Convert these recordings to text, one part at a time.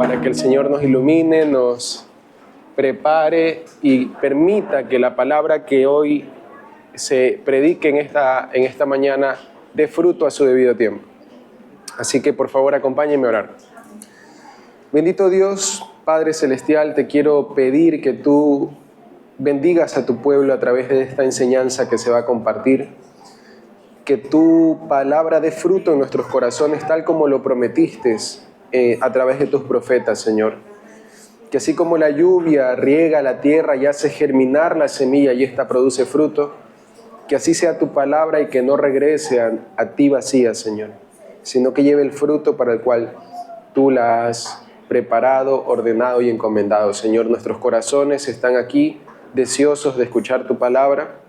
para que el Señor nos ilumine, nos prepare y permita que la palabra que hoy se predique en esta mañana dé fruto a su debido tiempo. Así que por favor acompáñenme a orar. Bendito Dios, Padre Celestial, te quiero pedir que tú bendigas a tu pueblo a través de esta enseñanza que se va a compartir, que tu palabra dé fruto en nuestros corazones tal como lo prometiste a través de tus profetas, Señor. Que así como la lluvia riega la tierra y hace germinar la semilla y ésta produce fruto, que así sea tu palabra y que no regrese a ti vacía, Señor, sino que lleve el fruto para el cual tú la has preparado, ordenado y encomendado. Señor, nuestros corazones están aquí deseosos de escuchar tu palabra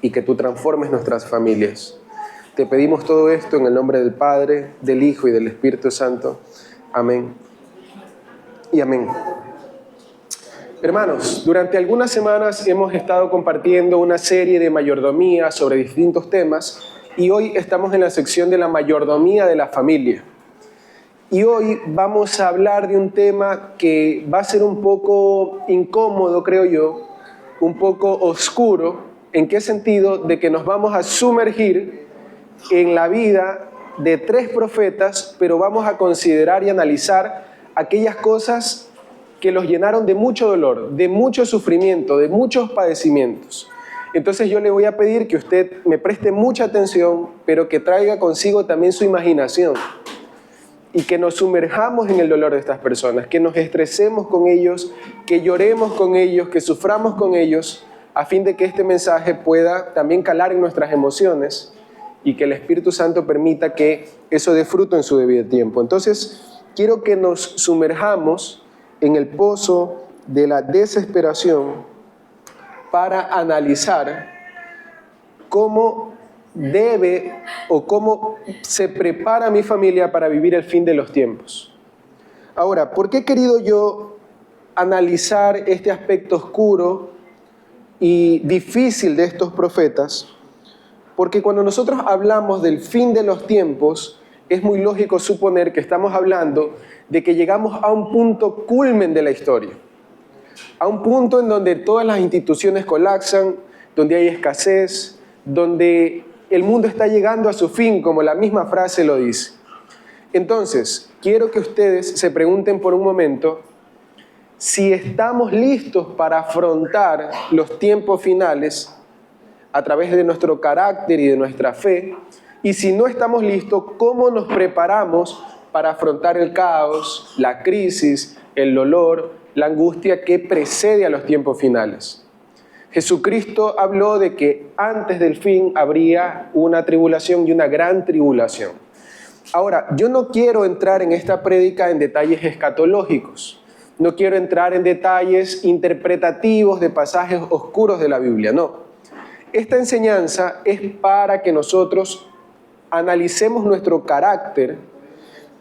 y que tú transformes nuestras familias. Te pedimos todo esto en el nombre del Padre, del Hijo y del Espíritu Santo. Amén y amén. Hermanos, durante algunas semanas hemos estado compartiendo una serie de mayordomía sobre distintos temas y hoy estamos en la sección de la mayordomía de la familia. Y hoy vamos a hablar de un tema que va a ser un poco incómodo, creo yo, un poco oscuro. ¿En qué sentido? De que nos vamos a sumergir en la vida de 3 profetas, pero vamos a considerar y analizar aquellas cosas que los llenaron de mucho dolor, de mucho sufrimiento, de muchos padecimientos. Entonces yo le voy a pedir que usted me preste mucha atención, pero que traiga consigo también su imaginación y que nos sumerjamos en el dolor de estas personas, que nos estresemos con ellos, que lloremos con ellos, que suframos con ellos, a fin de que este mensaje pueda también calar en nuestras emociones y que el Espíritu Santo permita que eso dé fruto en su debido tiempo. Entonces, quiero que nos sumerjamos en el pozo de la desesperación para analizar cómo debe o cómo se prepara mi familia para vivir el fin de los tiempos. Ahora, ¿por qué he querido yo analizar este aspecto oscuro y difícil de estos profetas? Porque cuando nosotros hablamos del fin de los tiempos, es muy lógico suponer que estamos hablando de que llegamos a un punto culmen de la historia, a un punto en donde todas las instituciones colapsan, donde hay escasez, donde el mundo está llegando a su fin, como la misma frase lo dice. Entonces, quiero que ustedes se pregunten por un momento si estamos listos para afrontar los tiempos finales a través de nuestro carácter y de nuestra fe, y si no estamos listos, ¿cómo nos preparamos para afrontar el caos, la crisis, el dolor, la angustia que precede a los tiempos finales? Jesucristo habló de que antes del fin habría una tribulación y una gran tribulación. Ahora, yo no quiero entrar en esta prédica en detalles escatológicos, no quiero entrar en detalles interpretativos de pasajes oscuros de la Biblia, no. Esta enseñanza es para que nosotros analicemos nuestro carácter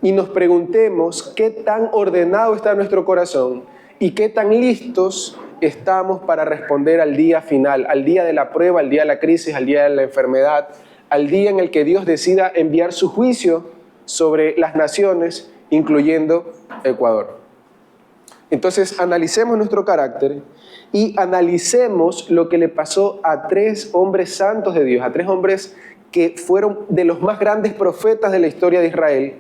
y nos preguntemos qué tan ordenado está nuestro corazón y qué tan listos estamos para responder al día final, al día de la prueba, al día de la crisis, al día de la enfermedad, al día en el que Dios decida enviar su juicio sobre las naciones, incluyendo Ecuador. Entonces, analicemos nuestro carácter y analicemos lo que le pasó a 3 hombres santos de Dios, a 3 hombres que fueron de los más grandes profetas de la historia de Israel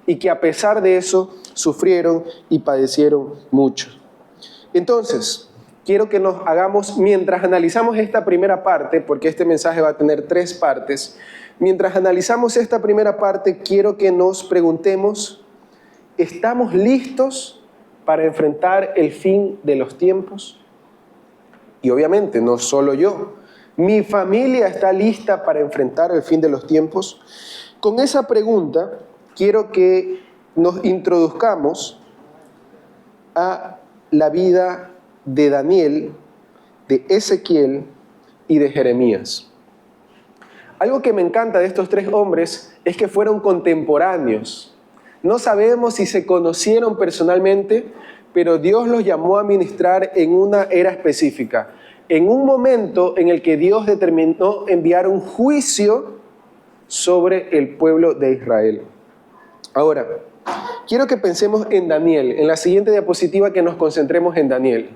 y que a pesar de eso sufrieron y padecieron mucho. Entonces, quiero que nos hagamos, mientras analizamos esta primera parte, porque este mensaje va a tener 3 partes, mientras analizamos esta primera parte, quiero que nos preguntemos, ¿estamos listos para enfrentar el fin de los tiempos? Y obviamente, no solo yo. ¿Mi familia está lista para enfrentar el fin de los tiempos? Con esa pregunta, quiero que nos introduzcamos a la vida de Daniel, de Ezequiel y de Jeremías. Algo que me encanta de estos 3 hombres es que fueron contemporáneos. No sabemos si se conocieron personalmente, pero Dios los llamó a ministrar en una era específica, en un momento en el que Dios determinó enviar un juicio sobre el pueblo de Israel. Ahora, quiero que pensemos en Daniel. En la siguiente diapositiva que nos concentremos en Daniel.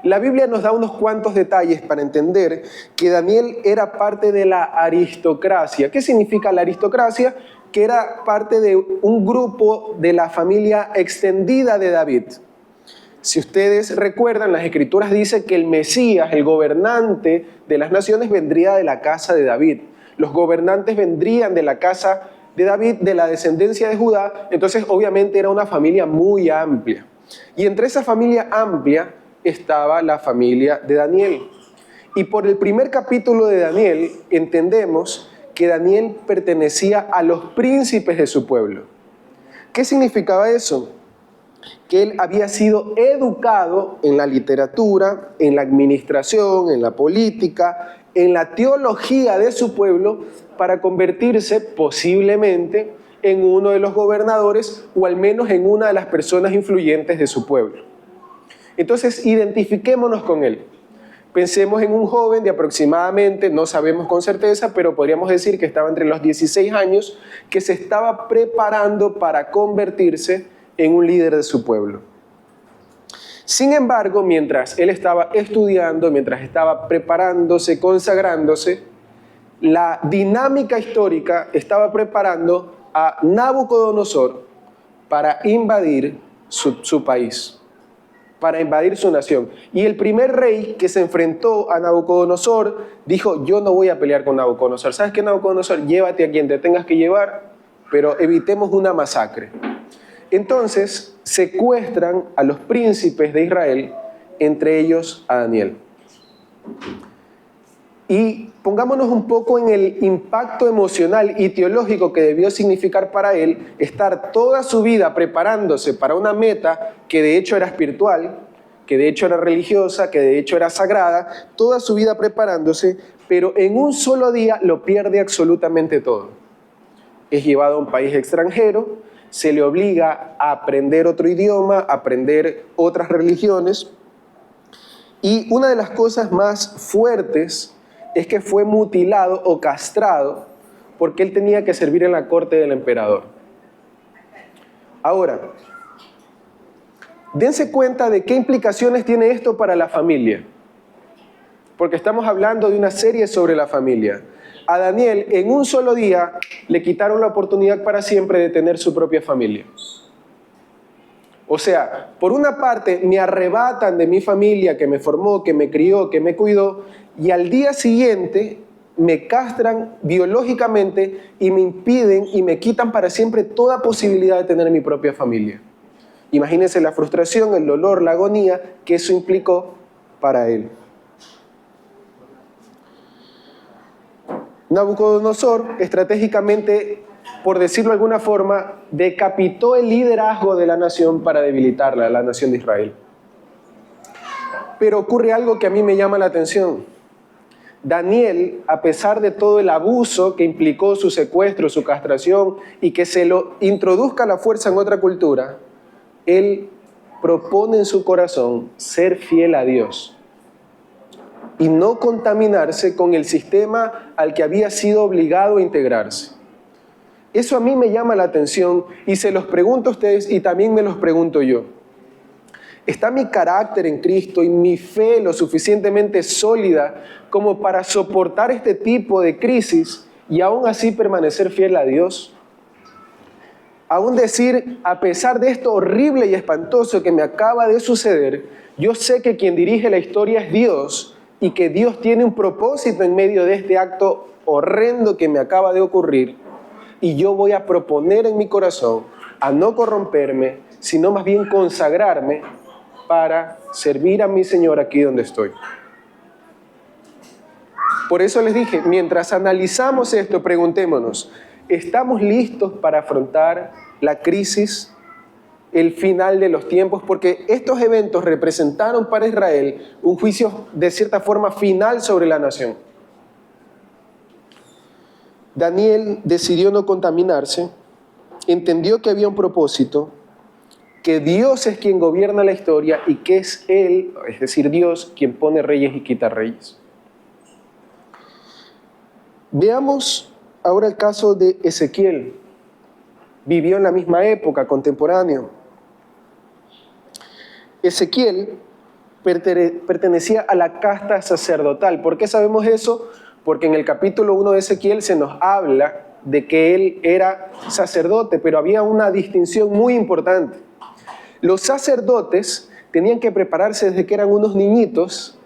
La Biblia nos da unos cuantos detalles para entender que Daniel era parte de la aristocracia. ¿Qué significa la aristocracia? Que era parte de un grupo de la familia extendida de David. Si ustedes recuerdan, las Escrituras dicen que el Mesías, el gobernante de las naciones, vendría de la casa de David. Los gobernantes vendrían de la casa de David, de la descendencia de Judá. Entonces, obviamente, era una familia muy amplia. Y entre esa familia amplia estaba la familia de Daniel. Y por el primer capítulo de Daniel entendemos que Daniel pertenecía a los príncipes de su pueblo. ¿Qué significaba eso? Que él había sido educado en la literatura, en la administración, en la política, en la teología de su pueblo, para convertirse posiblemente en uno de los gobernadores o al menos en una de las personas influyentes de su pueblo. Entonces, identifiquémonos con él. Pensemos en un joven de aproximadamente, no sabemos con certeza, pero podríamos decir que estaba entre los 16 años, que se estaba preparando para convertirse en un líder de su pueblo. Sin embargo, mientras él estaba estudiando, mientras estaba preparándose, consagrándose, la dinámica histórica estaba preparando a Nabucodonosor para invadir su país, para invadir su nación. Y el primer rey que se enfrentó a Nabucodonosor dijo: yo no voy a pelear con Nabucodonosor. ¿Sabes qué, Nabucodonosor? Llévate a quien te tengas que llevar, pero evitemos una masacre. Entonces secuestran a los príncipes de Israel, entre ellos a Daniel. Y pongámonos un poco en el impacto emocional y teológico que debió significar para él estar toda su vida preparándose para una meta que de hecho era espiritual, que de hecho era religiosa, que de hecho era sagrada, toda su vida preparándose, pero en un solo día lo pierde absolutamente todo. Es llevado a un país extranjero, se le obliga a aprender otro idioma, a aprender otras religiones, y una de las cosas más fuertes es que fue mutilado o castrado porque él tenía que servir en la corte del emperador. Ahora, dense cuenta de qué implicaciones tiene esto para la familia, porque estamos hablando de una serie sobre la familia. A Daniel, en un solo día, le quitaron la oportunidad para siempre de tener su propia familia. O sea, por una parte me arrebatan de mi familia que me formó, que me crió, que me cuidó, y al día siguiente me castran biológicamente y me impiden y me quitan para siempre toda posibilidad de tener mi propia familia. Imagínense la frustración, el dolor, la agonía que eso implicó para él. Nabucodonosor, estratégicamente, por decirlo de alguna forma, decapitó el liderazgo de la nación para debilitarla, la nación de Israel. Pero ocurre algo que a mí me llama la atención. Daniel, a pesar de todo el abuso que implicó su secuestro, su castración y que se lo introduzca a la fuerza en otra cultura, él propone en su corazón ser fiel a Dios y no contaminarse con el sistema al que había sido obligado a integrarse. Eso a mí me llama la atención y se los pregunto a ustedes y también me los pregunto yo. ¿Está mi carácter en Cristo y mi fe lo suficientemente sólida como para soportar este tipo de crisis y aún así permanecer fiel a Dios? Aún decir, a pesar de esto horrible y espantoso que me acaba de suceder, yo sé que quien dirige la historia es Dios y que Dios tiene un propósito en medio de este acto horrendo que me acaba de ocurrir, y yo voy a proponer en mi corazón a no corromperme, sino más bien consagrarme para servir a mi Señor aquí donde estoy. Por eso les dije, mientras analizamos esto, preguntémonos, ¿estamos listos para afrontar la crisis, el final de los tiempos? Porque estos eventos representaron para Israel un juicio de cierta forma final sobre la nación. Daniel decidió no contaminarse, entendió que había un propósito, que Dios es quien gobierna la historia y que es Él, es decir, Dios, quien pone reyes y quita reyes. Veamos ahora el caso de Ezequiel. vivió en la misma época, contemporáneo. Ezequiel pertenecía a la casta sacerdotal. ¿Por qué sabemos eso? Porque en el capítulo 1 de Ezequiel se nos habla de que él era sacerdote, pero había una distinción muy importante. Los sacerdotes tenían que prepararse desde que eran unos niñitos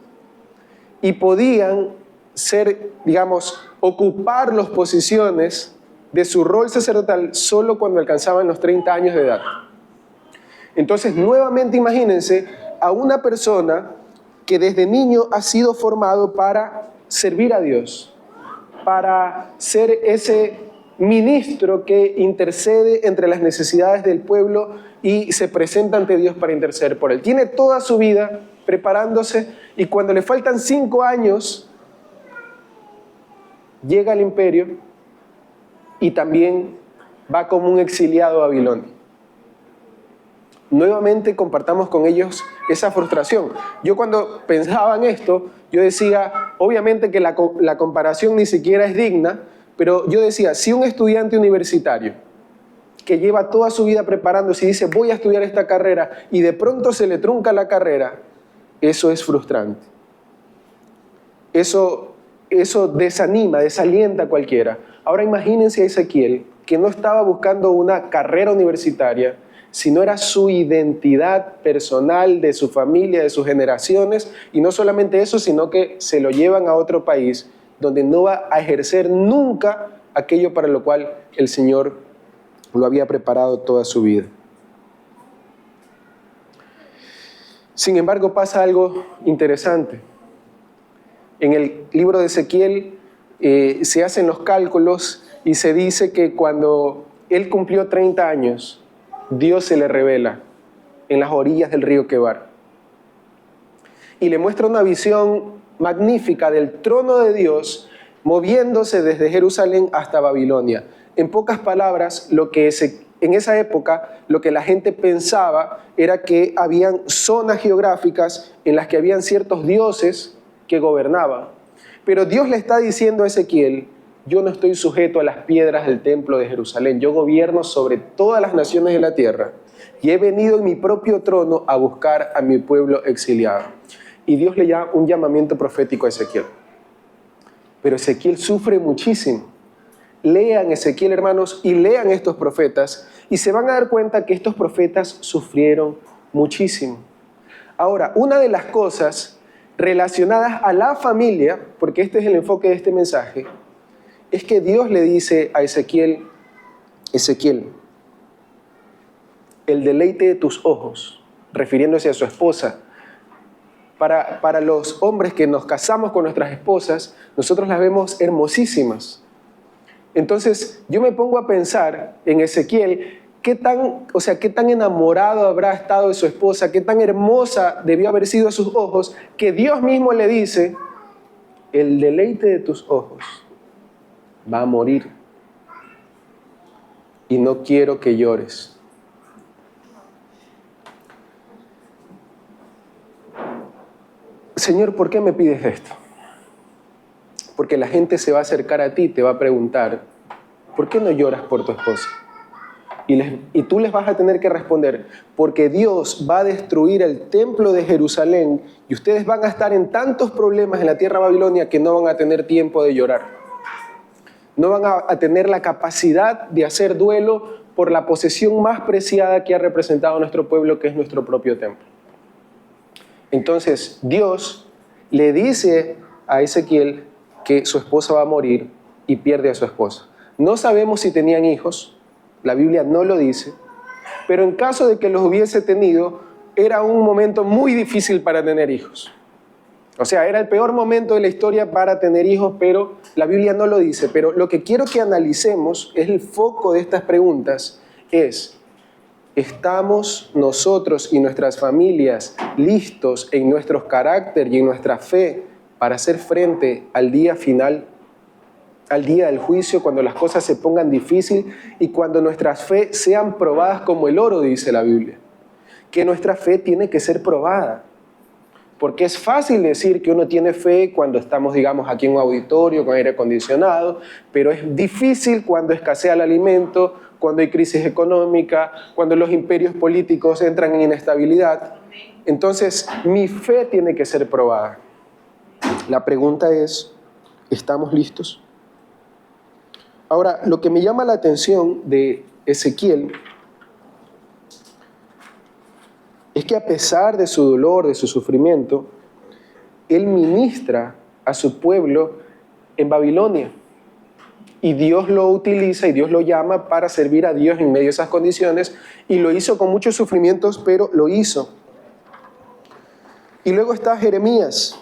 y podían ser, digamos, ocupar las posiciones de su rol sacerdotal solo cuando alcanzaban los 30 años de edad. Entonces, nuevamente imagínense a una persona que desde niño ha sido formado para servir a Dios, para ser ese ministro que intercede entre las necesidades del pueblo y se presenta ante Dios para interceder por él. Tiene toda su vida preparándose y cuando le faltan 5 años, llega al imperio y también va como un exiliado a Babilonia. Nuevamente compartamos con ellos esa frustración. Yo cuando pensaba en esto, yo decía, obviamente que la comparación ni siquiera es digna, pero yo decía, si un estudiante universitario que lleva toda su vida preparándose y dice, voy a estudiar esta carrera, y de pronto se le trunca la carrera, eso es frustrante. Eso desanima, desalienta a cualquiera. Ahora imagínense a Ezequiel, que no estaba buscando una carrera universitaria, sino era su identidad personal, de su familia, de sus generaciones, y no solamente eso, sino que se lo llevan a otro país, donde no va a ejercer nunca aquello para lo cual el Señor lo había preparado toda su vida. Sin embargo, pasa algo interesante. En el libro de Ezequiel se hacen los cálculos y se dice que cuando él cumplió 30 años, Dios se le revela en las orillas del río Quebar y le muestra una visión magnífica del trono de Dios moviéndose desde Jerusalén hasta Babilonia. En pocas palabras, en esa época lo que la gente pensaba era que habían zonas geográficas en las que habían ciertos dioses que gobernaban. Pero Dios le está diciendo a Ezequiel, yo no estoy sujeto a las piedras del templo de Jerusalén, yo gobierno sobre todas las naciones de la tierra y he venido en mi propio trono a buscar a mi pueblo exiliado. Y Dios le da un llamamiento profético a Ezequiel. Pero Ezequiel sufre muchísimo. Lean Ezequiel, hermanos, y lean estos profetas y se van a dar cuenta que estos profetas sufrieron muchísimo. Ahora, una de las cosas relacionadas a la familia, porque este es el enfoque de este mensaje, es que Dios le dice a Ezequiel, Ezequiel, el deleite de tus ojos, refiriéndose a su esposa. Para los hombres que nos casamos con nuestras esposas, nosotros las vemos hermosísimas. Entonces, yo me pongo a pensar en Ezequiel, qué tan enamorado habrá estado de su esposa, qué tan hermosa debió haber sido a sus ojos, que Dios mismo le dice, el deleite de tus ojos va a morir y no quiero que llores. Señor, ¿por qué me pides esto? Porque la gente se va a acercar a ti y te va a preguntar, ¿por qué no lloras por tu esposa? Y tú les vas a tener que responder, porque Dios va a destruir el templo de Jerusalén y ustedes van a estar en tantos problemas en la tierra de Babilonia que no van a tener tiempo de llorar. No van a tener la capacidad de hacer duelo por la posesión más preciada que ha representado nuestro pueblo, que es nuestro propio templo. Entonces, Dios le dice a Ezequiel que su esposa va a morir y pierde a su esposa. No sabemos si tenían hijos, la Biblia no lo dice, pero en caso de que los hubiese tenido, era un momento muy difícil para tener hijos. O sea, era el peor momento de la historia para tener hijos, pero la Biblia no lo dice. Pero lo que quiero que analicemos, es el foco de estas preguntas, es, ¿estamos nosotros y nuestras familias listos en nuestro carácter y en nuestra fe para hacer frente al día final, al día del juicio, cuando las cosas se pongan difíciles y cuando nuestras fe sean probadas como el oro, dice la Biblia? Que nuestra fe tiene que ser probada. Porque es fácil decir que uno tiene fe cuando estamos, digamos, aquí en un auditorio con aire acondicionado, pero es difícil cuando escasea el alimento, cuando hay crisis económica, cuando los imperios políticos entran en inestabilidad. Entonces, mi fe tiene que ser probada. La pregunta es, ¿estamos listos? Ahora, lo que me llama la atención de Ezequiel es que a pesar de su dolor, de su sufrimiento, él ministra a su pueblo en Babilonia. Y Dios lo utiliza y Dios lo llama para servir a Dios en medio de esas condiciones. Y lo hizo con muchos sufrimientos, pero lo hizo. Y luego está Jeremías.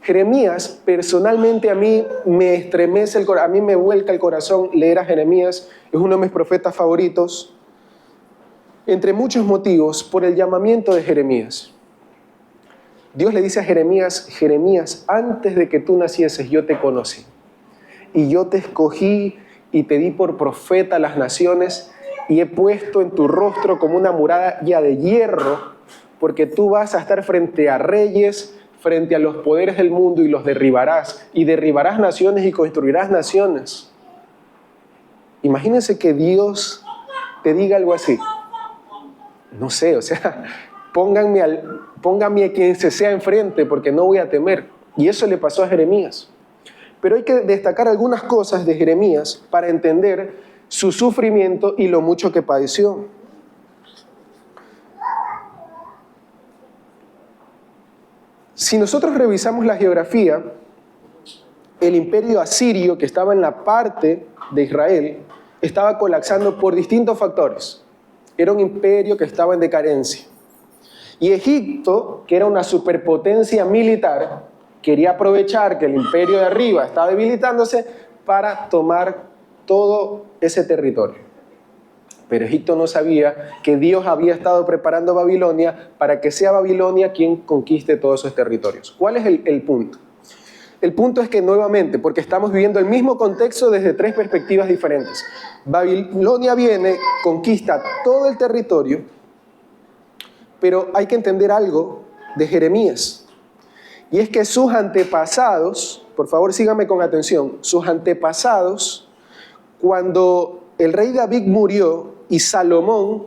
Jeremías, personalmente a mí me estremece el corazón, a mí me vuelca el corazón leer a Jeremías. Es uno de mis profetas favoritos. Entre muchos motivos, por el llamamiento de Jeremías. Dios le dice a Jeremías, Jeremías, antes de que tú nacieses yo te conocí. Y yo te escogí y te di por profeta a las naciones y he puesto en tu rostro como una muralla de hierro, porque tú vas a estar frente a reyes, frente a los poderes del mundo y los derribarás. Y derribarás naciones y construirás naciones. Imagínense que Dios te diga algo así. No sé, o sea, pónganme a quien se sea enfrente porque no voy a temer. Y eso le pasó a Jeremías. Pero hay que destacar algunas cosas de Jeremías para entender su sufrimiento y lo mucho que padeció. Si nosotros revisamos la geografía, el imperio asirio que estaba en la parte de Israel estaba colapsando por distintos factores. Era un imperio que estaba en decadencia. Y Egipto, que era una superpotencia militar, quería aprovechar que el imperio de arriba estaba debilitándose para tomar todo ese territorio. Pero Egipto no sabía que Dios había estado preparando Babilonia para que sea Babilonia quien conquiste todos esos territorios. ¿Cuál es el punto? El punto es que nuevamente, porque estamos viviendo el mismo contexto desde tres perspectivas diferentes. Babilonia viene, conquista todo el territorio, pero hay que entender algo de Jeremías. Y es que sus antepasados, por favor síganme con atención, sus antepasados, cuando el rey David murió y Salomón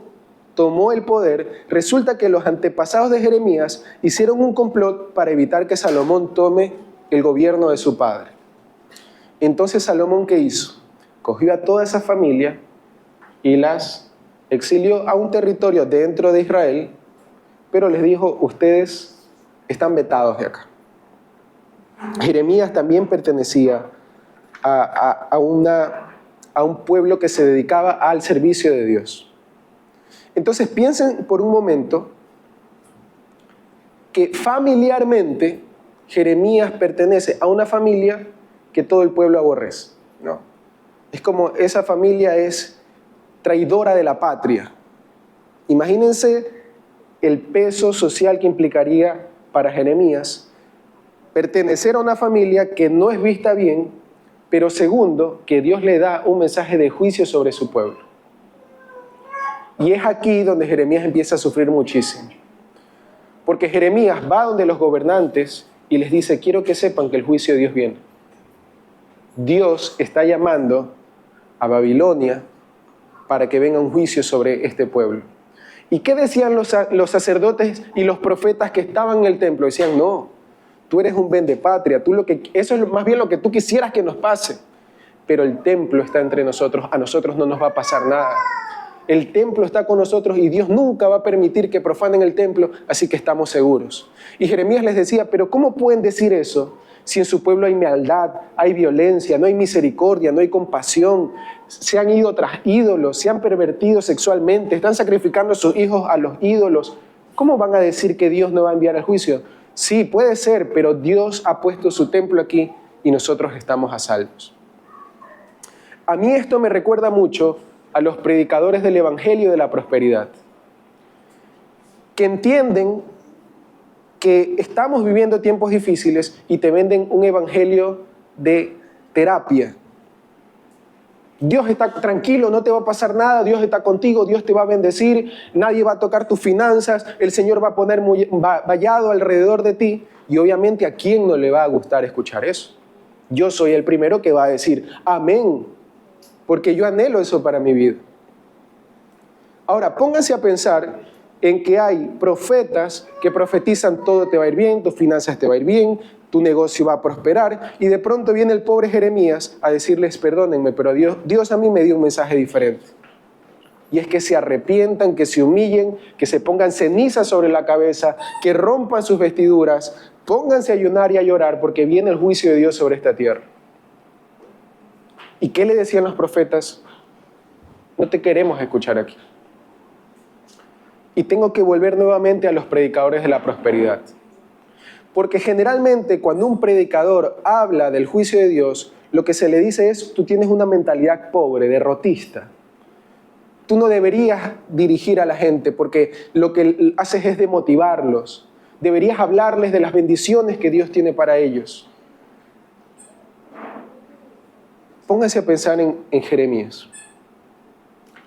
tomó el poder, resulta que los antepasados de Jeremías hicieron un complot para evitar que Salomón tome el gobierno de su padre. Entonces Salomón, ¿qué hizo? Cogió a toda esa familia y las exilió a un territorio dentro de Israel, pero les dijo, ustedes están vetados de acá. Jeremías también pertenecía a un pueblo que se dedicaba al servicio de Dios. Entonces piensen por un momento que familiarmente Jeremías pertenece a una familia que todo el pueblo aborrece. No. Es como esa familia es traidora de la patria. Imagínense el peso social que implicaría para Jeremías pertenecer a una familia que no es vista bien, pero segundo, que Dios le da un mensaje de juicio sobre su pueblo. Y es aquí donde Jeremías empieza a sufrir muchísimo. Porque Jeremías va donde los gobernantes y les dice, quiero que sepan que el juicio de Dios viene. Dios está llamando a Babilonia para que venga un juicio sobre este pueblo. ¿Y qué decían los sacerdotes y los profetas que estaban en el templo? Decían, no, tú eres un vendepatria, eso es más bien lo que tú quisieras que nos pase. Pero el templo está entre nosotros, a nosotros no nos va a pasar nada. El templo está con nosotros y Dios nunca va a permitir que profanen el templo, así que estamos seguros. Y Jeremías les decía, pero ¿cómo pueden decir eso si en su pueblo hay maldad, hay violencia, no hay misericordia, no hay compasión? Se han ido tras ídolos, se han pervertido sexualmente, están sacrificando a sus hijos a los ídolos. ¿Cómo van a decir que Dios no va a enviar el juicio? Sí, puede ser, pero Dios ha puesto su templo aquí y nosotros estamos a salvos. A mí esto me recuerda mucho a los predicadores del Evangelio de la Prosperidad, que entienden que estamos viviendo tiempos difíciles y te venden un evangelio de terapia. Dios está tranquilo, no te va a pasar nada, Dios está contigo, Dios te va a bendecir, nadie va a tocar tus finanzas, el Señor va a poner vallado alrededor de ti. Y obviamente, ¿a quién no le va a gustar escuchar eso? Yo soy el primero que va a decir, amén. porque yo anhelo eso para mi vida. Ahora, pónganse a pensar en que hay profetas que profetizan todo te va a ir bien, tus finanzas te va a ir bien, tu negocio va a prosperar, y de pronto viene el pobre Jeremías a decirles, perdónenme, pero Dios a mí me dio un mensaje diferente. Y es que se arrepientan, que se humillen, que se pongan cenizas sobre la cabeza, que rompan sus vestiduras, pónganse a ayunar y a llorar porque viene el juicio de Dios sobre esta tierra. ¿Y qué le decían los profetas? No te queremos escuchar aquí. Y tengo que volver nuevamente a los predicadores de la prosperidad. Porque generalmente cuando un predicador habla del juicio de Dios, lo que se le dice es, tú tienes una mentalidad pobre, derrotista. Tú no deberías dirigir a la gente porque lo que haces es demotivarlos. Deberías hablarles de las bendiciones que Dios tiene para ellos. Pónganse a pensar en Jeremías.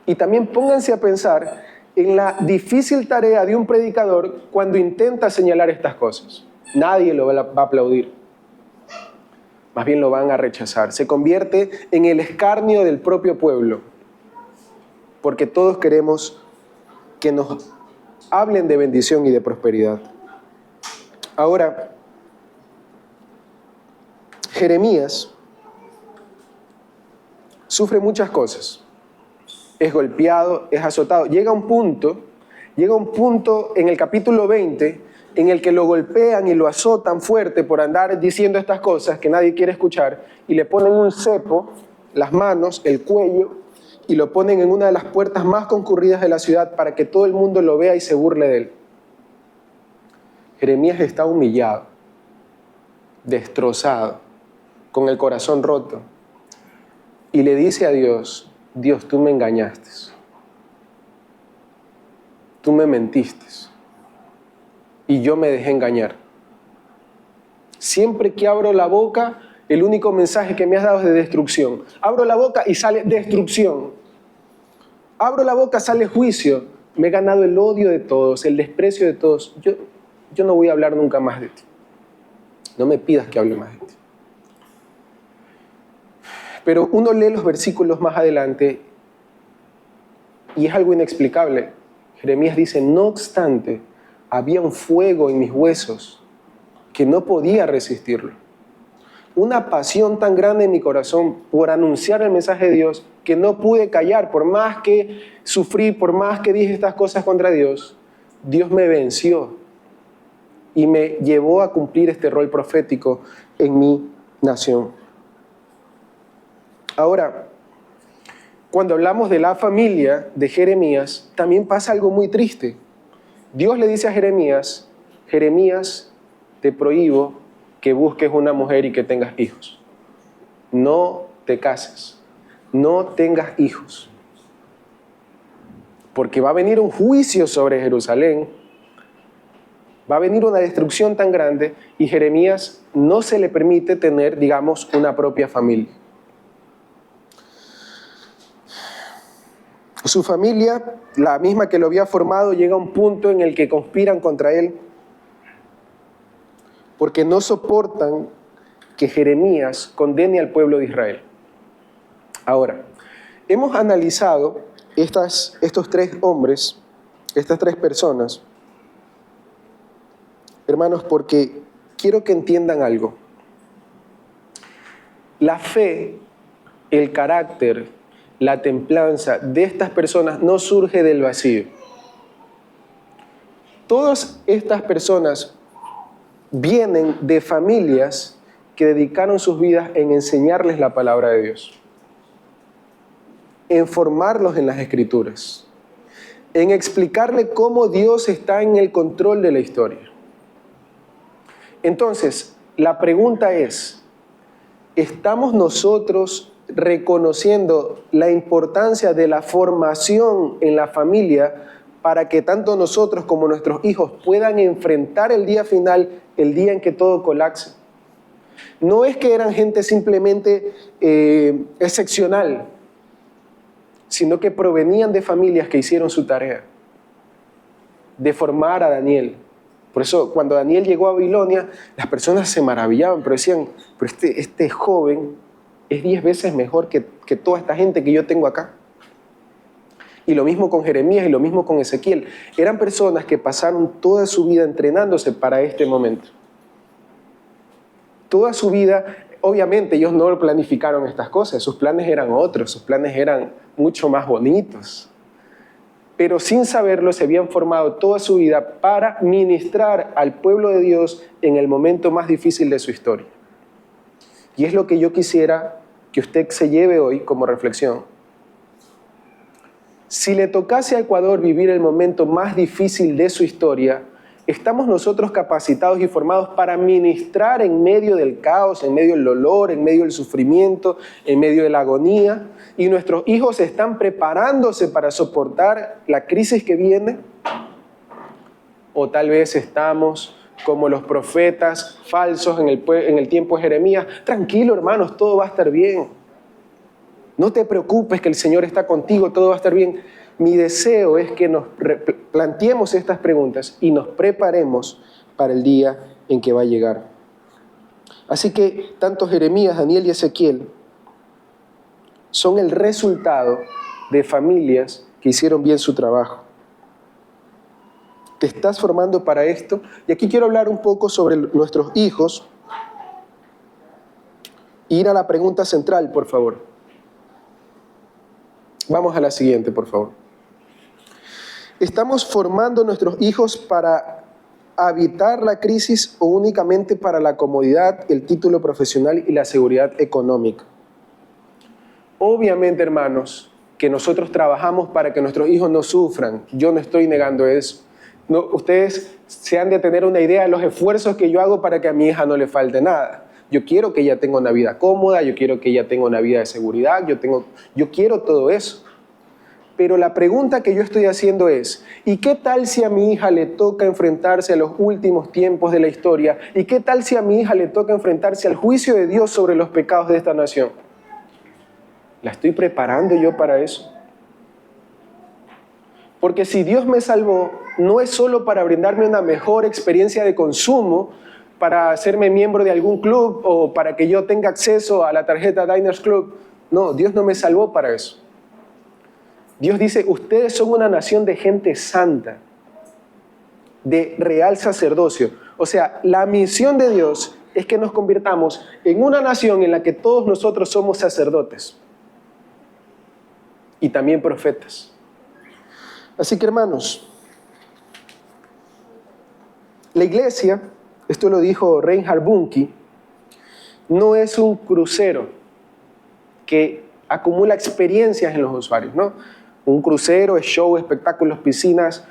Y también pónganse a pensar en la difícil tarea de un predicador cuando intenta señalar estas cosas. Nadie lo va a aplaudir. Más bien lo van a rechazar. Se convierte en el escarnio del propio pueblo. Porque todos queremos que nos hablen de bendición y de prosperidad. Ahora, Jeremías sufre muchas cosas. Es golpeado, es azotado. Llega un punto en el capítulo 20 en el que lo golpean y lo azotan fuerte por andar diciendo estas cosas que nadie quiere escuchar y le ponen un cepo, las manos, el cuello, y lo ponen en una de las puertas más concurridas de la ciudad para que todo el mundo lo vea y se burle de él. Jeremías está humillado, destrozado, con el corazón roto. Y le dice a Dios, Dios, tú me engañaste. Tú me mentiste. Y yo me dejé engañar. Siempre que abro la boca, el único mensaje que me has dado es de destrucción. Abro la boca y sale destrucción. Abro la boca, sale juicio. Me he ganado el odio de todos, el desprecio de todos. Yo no voy a hablar nunca más de ti. No me pidas que hable más de ti. Pero uno lee los versículos más adelante y es algo inexplicable. Jeremías dice, no obstante, había un fuego en mis huesos que no podía resistirlo. Una pasión tan grande en mi corazón por anunciar el mensaje de Dios que no pude callar. Por más que sufrí, por más que dije estas cosas contra Dios, Dios me venció y me llevó a cumplir este rol profético en mi nación. Ahora, cuando hablamos de la familia de Jeremías, también pasa algo muy triste. Dios le dice a Jeremías, Jeremías, te prohíbo que busques una mujer y que tengas hijos. No te cases, no tengas hijos. Porque va a venir un juicio sobre Jerusalén, va a venir una destrucción tan grande y Jeremías no se le permite tener, digamos, una propia familia. Su familia, la misma que lo había formado, llega a un punto en el que conspiran contra él porque no soportan que Jeremías condene al pueblo de Israel. Ahora, hemos analizado estos tres hombres, estas tres personas, hermanos, porque quiero que entiendan algo. La fe, el carácter, la templanza de estas personas no surge del vacío. Todas estas personas vienen de familias que dedicaron sus vidas en enseñarles la palabra de Dios, en formarlos en las Escrituras, en explicarle cómo Dios está en el control de la historia. Entonces, la pregunta es, ¿estamos nosotros reconociendo la importancia de la formación en la familia para que tanto nosotros como nuestros hijos puedan enfrentar el día final, el día en que todo colapse? No es que eran gente simplemente excepcional, sino que provenían de familias que hicieron su tarea de formar a Daniel. Por eso, cuando Daniel llegó a Babilonia, las personas se maravillaban, pero decían, pero este joven es 10 veces mejor que toda esta gente que yo tengo acá. Y lo mismo con Jeremías y lo mismo con Ezequiel. Eran personas que pasaron toda su vida entrenándose para este momento. Toda su vida, obviamente ellos no planificaron estas cosas, sus planes eran otros, sus planes eran mucho más bonitos. Pero sin saberlo se habían formado toda su vida para ministrar al pueblo de Dios en el momento más difícil de su historia. Y es lo que yo quisiera que usted se lleve hoy como reflexión. Si le tocase a Ecuador vivir el momento más difícil de su historia, ¿estamos nosotros capacitados y formados para ministrar en medio del caos, en medio del dolor, en medio del sufrimiento, en medio de la agonía? ¿Y nuestros hijos están preparándose para soportar la crisis que viene? ¿O tal vez estamos como los profetas falsos en el tiempo de Jeremías? Tranquilo, hermanos, todo va a estar bien. No te preocupes, que el Señor está contigo, todo va a estar bien. Mi deseo es que nos planteemos estas preguntas y nos preparemos para el día en que va a llegar. Así que tanto Jeremías, Daniel y Ezequiel son el resultado de familias que hicieron bien su trabajo. ¿Te estás formando para esto? Y aquí quiero hablar un poco sobre nuestros hijos. Ir a la pregunta central, por favor. Vamos a la siguiente, por favor. ¿Estamos formando nuestros hijos para evitar la crisis o únicamente para la comodidad, el título profesional y la seguridad económica? Obviamente, hermanos, que nosotros trabajamos para que nuestros hijos no sufran. Yo no estoy negando eso. No, ustedes se han de tener una idea de los esfuerzos que yo hago para que a mi hija no le falte nada. Yo quiero que ella tenga una vida cómoda, yo quiero que ella tenga una vida de seguridad, yo quiero todo eso. Pero la pregunta que yo estoy haciendo es, ¿y qué tal si a mi hija le toca enfrentarse a los últimos tiempos de la historia? ¿Y qué tal si a mi hija le toca enfrentarse al juicio de Dios sobre los pecados de esta nación? ¿La estoy preparando yo para eso? Porque si Dios me salvó, no es solo para brindarme una mejor experiencia de consumo, para hacerme miembro de algún club o para que yo tenga acceso a la tarjeta Diners Club. No, Dios no me salvó para eso. Dios dice, ustedes son una nación de gente santa, de real sacerdocio. O sea, la misión de Dios es que nos convirtamos en una nación en la que todos nosotros somos sacerdotes y también profetas. Así que, hermanos, la iglesia, esto lo dijo Reinhard Bonnke, no es un crucero que acumula experiencias en los usuarios, ¿no? Un crucero es show, espectáculos, piscinas,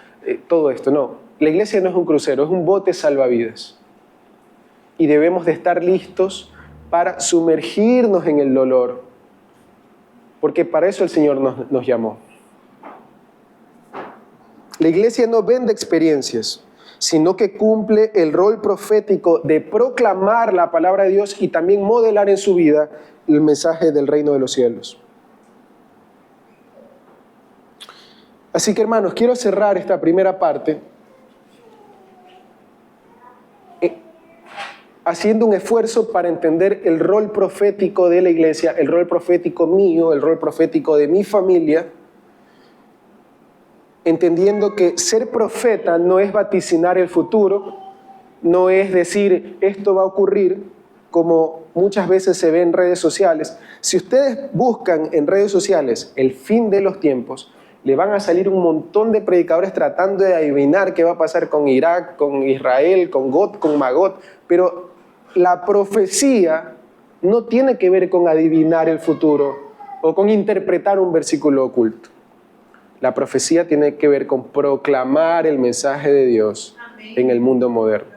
todo esto, no. La iglesia no es un crucero, es un bote salvavidas. Y debemos de estar listos para sumergirnos en el dolor, porque para eso el Señor nos llamó. La iglesia no vende experiencias, sino que cumple el rol profético de proclamar la palabra de Dios y también modelar en su vida el mensaje del reino de los cielos. Así que, hermanos, quiero cerrar esta primera parte haciendo un esfuerzo para entender el rol profético de la iglesia, el rol profético mío, el rol profético de mi familia, entendiendo que ser profeta no es vaticinar el futuro, no es decir esto va a ocurrir, como muchas veces se ve en redes sociales. Si ustedes buscan en redes sociales el fin de los tiempos, le van a salir un montón de predicadores tratando de adivinar qué va a pasar con Irak, con Israel, con Gog, con Magog, pero la profecía no tiene que ver con adivinar el futuro o con interpretar un versículo oculto. La profecía tiene que ver con proclamar el mensaje de Dios en el mundo moderno.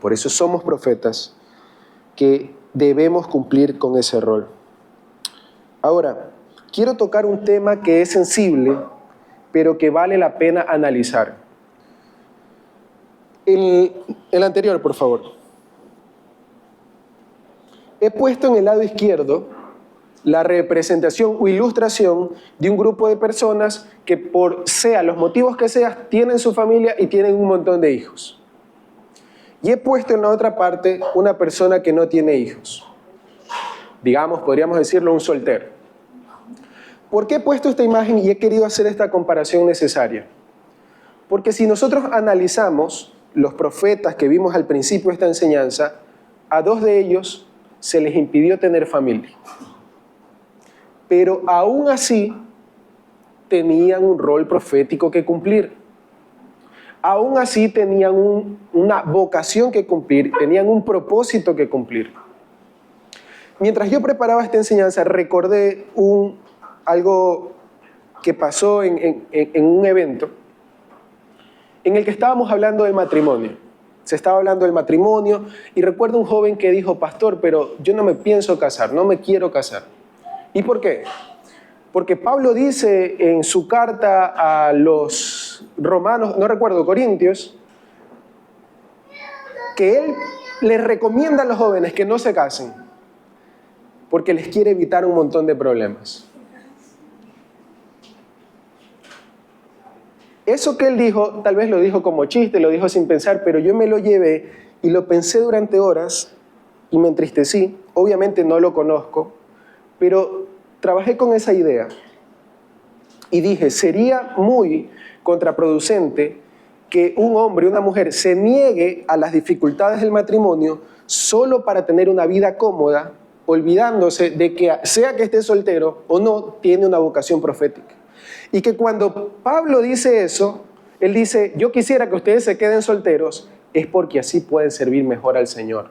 Por eso somos profetas que debemos cumplir con ese rol. Ahora, quiero tocar un tema que es sensible, pero que vale la pena analizar. El anterior, por favor. He puesto en el lado izquierdo la representación o ilustración de un grupo de personas que por sea los motivos que sea, tienen su familia y tienen un montón de hijos. Y he puesto en la otra parte una persona que no tiene hijos. digamos, podríamos decirlo, un soltero. ¿Por qué he puesto esta imagen y he querido hacer esta comparación necesaria? Porque si nosotros analizamos los profetas que vimos al principio de esta enseñanza, a dos de ellos se les impidió tener familia. Pero aún así tenían un rol profético que cumplir. Aún así tenían una vocación que cumplir, tenían un propósito que cumplir. Mientras yo preparaba esta enseñanza, recordé algo que pasó en un evento en el que estábamos hablando del matrimonio. Se estaba hablando del matrimonio y recuerdo un joven que dijo, pastor, pero yo no me pienso casar, no me quiero casar. ¿Y por qué? Porque Pablo dice en su carta a los romanos, no recuerdo, Corintios, que él les recomienda a los jóvenes que no se casen, porque les quiere evitar un montón de problemas. Eso que él dijo, tal vez lo dijo como chiste, lo dijo sin pensar, pero yo me lo llevé y lo pensé durante horas y me entristecí. Obviamente no lo conozco, pero trabajé con esa idea y dije, sería muy contraproducente que un hombre y una mujer se niegue a las dificultades del matrimonio solo para tener una vida cómoda, olvidándose de que, sea que esté soltero o no, tiene una vocación profética. Y que cuando Pablo dice eso, él dice, yo quisiera que ustedes se queden solteros, es porque así pueden servir mejor al Señor.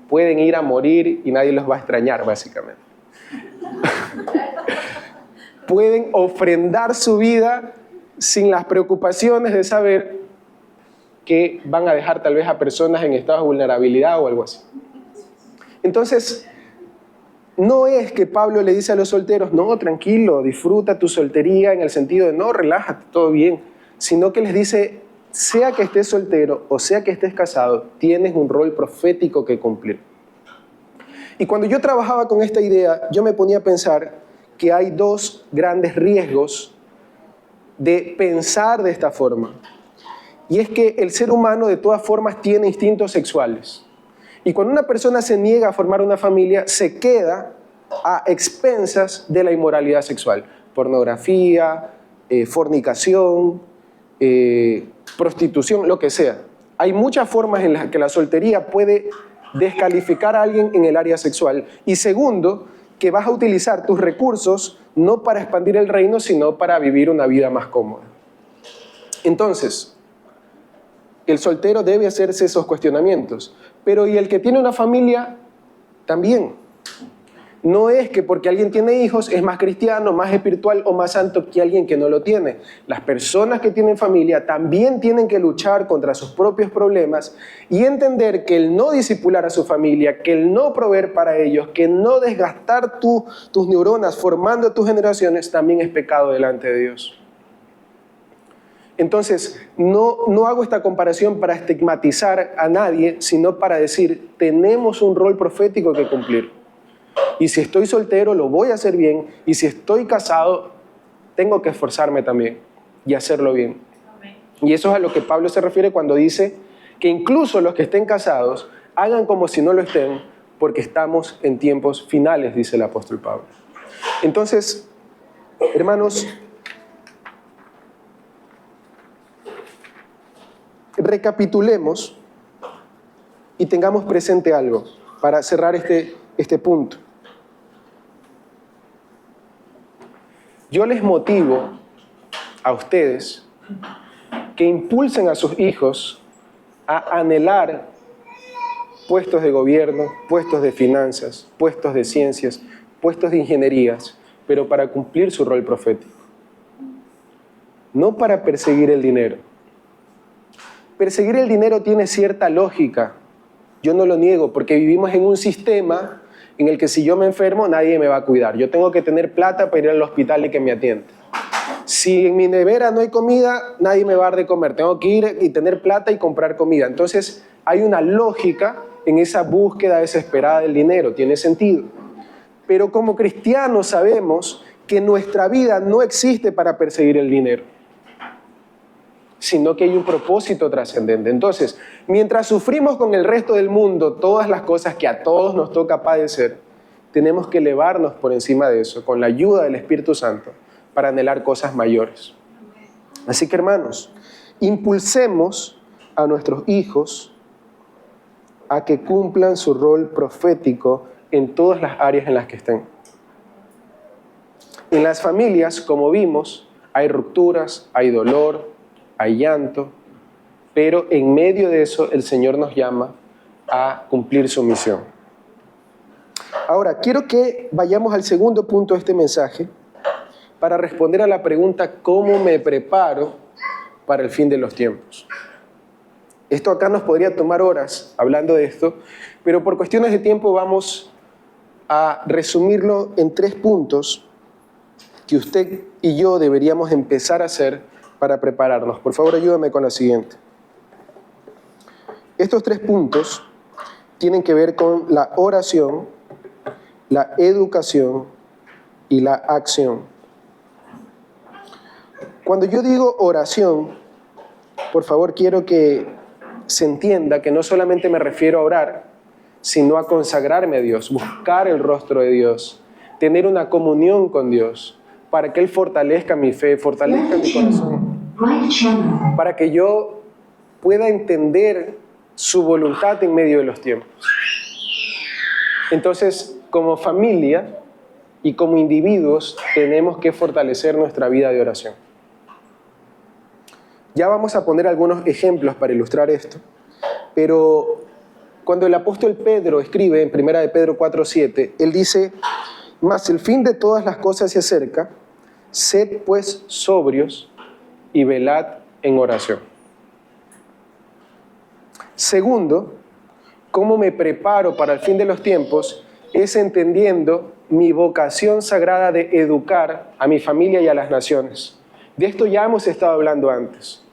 Pueden ir a morir y nadie los va a extrañar, básicamente. Pueden ofrendar su vida sin las preocupaciones de saber que van a dejar tal vez a personas en estado de vulnerabilidad o algo así. Entonces, no es que Pablo le dice a los solteros, no, tranquilo, disfruta tu soltería en el sentido de, no, relájate, todo bien, sino que les dice, sea que estés soltero o sea que estés casado, tienes un rol profético que cumplir. Y cuando yo trabajaba con esta idea, yo me ponía a pensar que hay dos grandes riesgos de pensar de esta forma. Y es que el ser humano de todas formas tiene instintos sexuales. Y cuando una persona se niega a formar una familia, se queda a expensas de la inmoralidad sexual. Pornografía, fornicación, prostitución, lo que sea. Hay muchas formas en las que la soltería puede descalificar a alguien en el área sexual. Y segundo, que vas a utilizar tus recursos no para expandir el reino, sino para vivir una vida más cómoda. Entonces, el soltero debe hacerse esos cuestionamientos. Pero ¿y el que tiene una familia? También. No es que porque alguien tiene hijos es más cristiano, más espiritual o más santo que alguien que no lo tiene. Las personas que tienen familia también tienen que luchar contra sus propios problemas y entender que el no discipular a su familia, que el no proveer para ellos, que no desgastar tus neuronas formando tus generaciones también es pecado delante de Dios. Entonces, no hago esta comparación para estigmatizar a nadie, sino para decir, tenemos un rol profético que cumplir. Y si estoy soltero, lo voy a hacer bien. Y si estoy casado, tengo que esforzarme también y hacerlo bien. Amén. Y eso es a lo que Pablo se refiere cuando dice que incluso los que estén casados hagan como si no lo estén, porque estamos en tiempos finales, dice el apóstol Pablo. Entonces, hermanos, recapitulemos y tengamos presente algo para cerrar este punto. Yo les motivo a ustedes que impulsen a sus hijos a anhelar puestos de gobierno, puestos de finanzas, puestos de ciencias, puestos de ingenierías, pero para cumplir su rol profético. No para perseguir el dinero. Perseguir el dinero tiene cierta lógica, yo no lo niego, porque vivimos en un sistema en el que si yo me enfermo nadie me va a cuidar. Yo tengo que tener plata para ir al hospital y que me atienda. Si en mi nevera no hay comida, nadie me va a dar de comer. Tengo que ir y tener plata y comprar comida. Entonces hay una lógica en esa búsqueda desesperada del dinero, tiene sentido. Pero como cristianos sabemos que nuestra vida no existe para perseguir el dinero, sino que hay un propósito trascendente. Entonces, mientras sufrimos con el resto del mundo todas las cosas que a todos nos toca padecer, tenemos que elevarnos por encima de eso, con la ayuda del Espíritu Santo, para anhelar cosas mayores. Así que, hermanos, impulsemos a nuestros hijos a que cumplan su rol profético en todas las áreas en las que estén. En las familias, como vimos, hay rupturas, hay dolor, hay llanto, pero en medio de eso el Señor nos llama a cumplir su misión. Ahora, quiero que vayamos al segundo punto de este mensaje para responder a la pregunta ¿cómo me preparo para el fin de los tiempos? Esto acá nos podría tomar horas hablando de esto, pero por cuestiones de tiempo vamos a resumirlo en 3 puntos que usted y yo deberíamos empezar a hacer para prepararnos. Por favor, ayúdame con la siguiente. Estos 3 puntos tienen que ver con la oración, la educación y la acción. Cuando yo digo oración, por favor, quiero que se entienda que no solamente me refiero a orar, sino a consagrarme a Dios, buscar el rostro de Dios, tener una comunión con Dios, para que Él fortalezca mi fe, fortalezca mi corazón, para que yo pueda entender su voluntad en medio de los tiempos. Entonces, como familia y como individuos, tenemos que fortalecer nuestra vida de oración. Ya vamos a poner algunos ejemplos para ilustrar esto, pero cuando el apóstol Pedro escribe en 1 de Pedro 4:7, él dice: «Mas el fin de todas las cosas se acerca, sed pues sobrios y velad en oración». Segundo, ¿cómo me preparo para el fin de los tiempos? Es entendiendo mi vocación sagrada de educar a mi familia y a las naciones. De esto ya hemos estado hablando antes.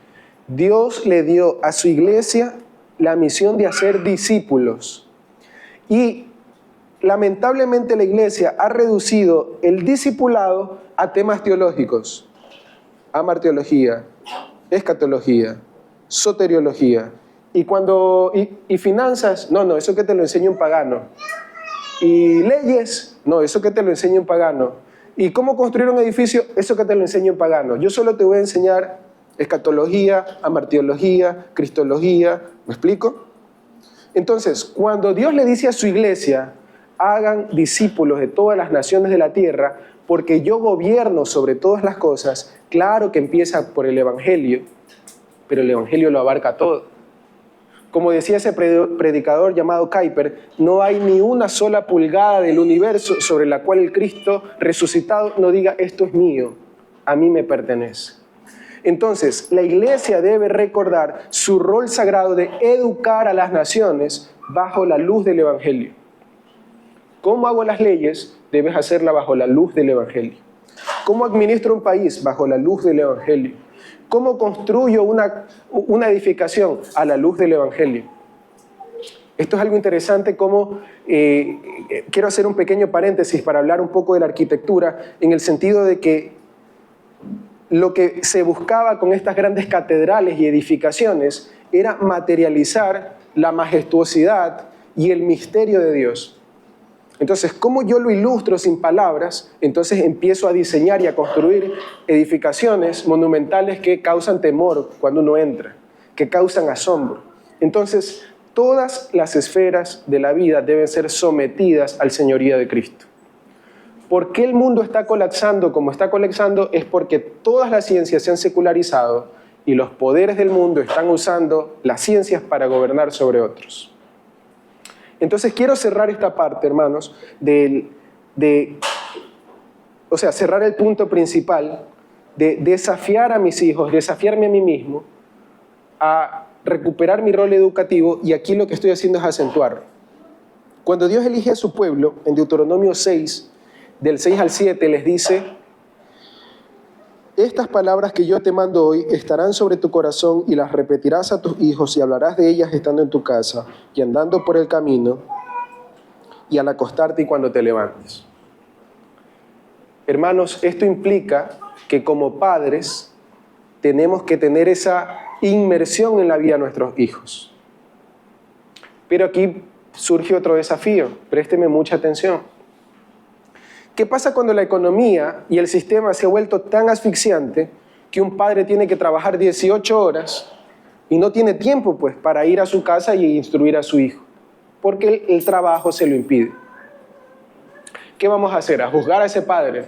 Dios le dio a su iglesia la misión de hacer discípulos. Y lamentablemente la iglesia ha reducido el discipulado a temas teológicos. Amarteología, escatología, soteriología. Y finanzas, no, eso que te lo enseña un pagano. Y leyes, no, eso que te lo enseña un pagano. Y cómo construir un edificio, eso que te lo enseña un pagano. Yo solo te voy a enseñar escatología, amarteología, cristología. ¿Me explico? Entonces, cuando Dios le dice a su iglesia, hagan discípulos de todas las naciones de la tierra, porque yo gobierno sobre todas las cosas, claro que empieza por el Evangelio, pero el Evangelio lo abarca todo. Como decía ese predicador llamado Kuyper, no hay ni una sola pulgada del universo sobre la cual el Cristo resucitado no diga: esto es mío, a mí me pertenece. Entonces, la iglesia debe recordar su rol sagrado de educar a las naciones bajo la luz del Evangelio. ¿Cómo hago las leyes? Debes hacerla bajo la luz del Evangelio. ¿Cómo administro un país? Bajo la luz del Evangelio. ¿Cómo construyo una edificación? A la luz del Evangelio. Esto es algo interesante, como quiero hacer un pequeño paréntesis para hablar un poco de la arquitectura, en el sentido de que lo que se buscaba con estas grandes catedrales y edificaciones era materializar la majestuosidad y el misterio de Dios. Entonces, ¿cómo yo lo ilustro sin palabras? Entonces empiezo a diseñar y a construir edificaciones monumentales que causan temor cuando uno entra, que causan asombro. Entonces, todas las esferas de la vida deben ser sometidas al señorío de Cristo. ¿Por qué el mundo está colapsando como está colapsando? Es porque todas las ciencias se han secularizado y los poderes del mundo están usando las ciencias para gobernar sobre otros. Entonces quiero cerrar esta parte, hermanos, cerrar el punto principal de desafiar a mis hijos, desafiarme a mí mismo a recuperar mi rol educativo, y aquí lo que estoy haciendo es acentuarlo. Cuando Dios elige a su pueblo, en Deuteronomio 6, del 6 al 7, les dice: estas palabras que yo te mando hoy estarán sobre tu corazón y las repetirás a tus hijos y hablarás de ellas estando en tu casa y andando por el camino y al acostarte y cuando te levantes. Hermanos, esto implica que como padres tenemos que tener esa inmersión en la vida de nuestros hijos. Pero aquí surge otro desafío, présteme mucha atención. ¿Qué pasa cuando la economía y el sistema se ha vuelto tan asfixiante que un padre tiene que trabajar 18 horas y no tiene tiempo pues para ir a su casa y instruir a su hijo? Porque el trabajo se lo impide. ¿Qué vamos a hacer? ¿A juzgar a ese padre?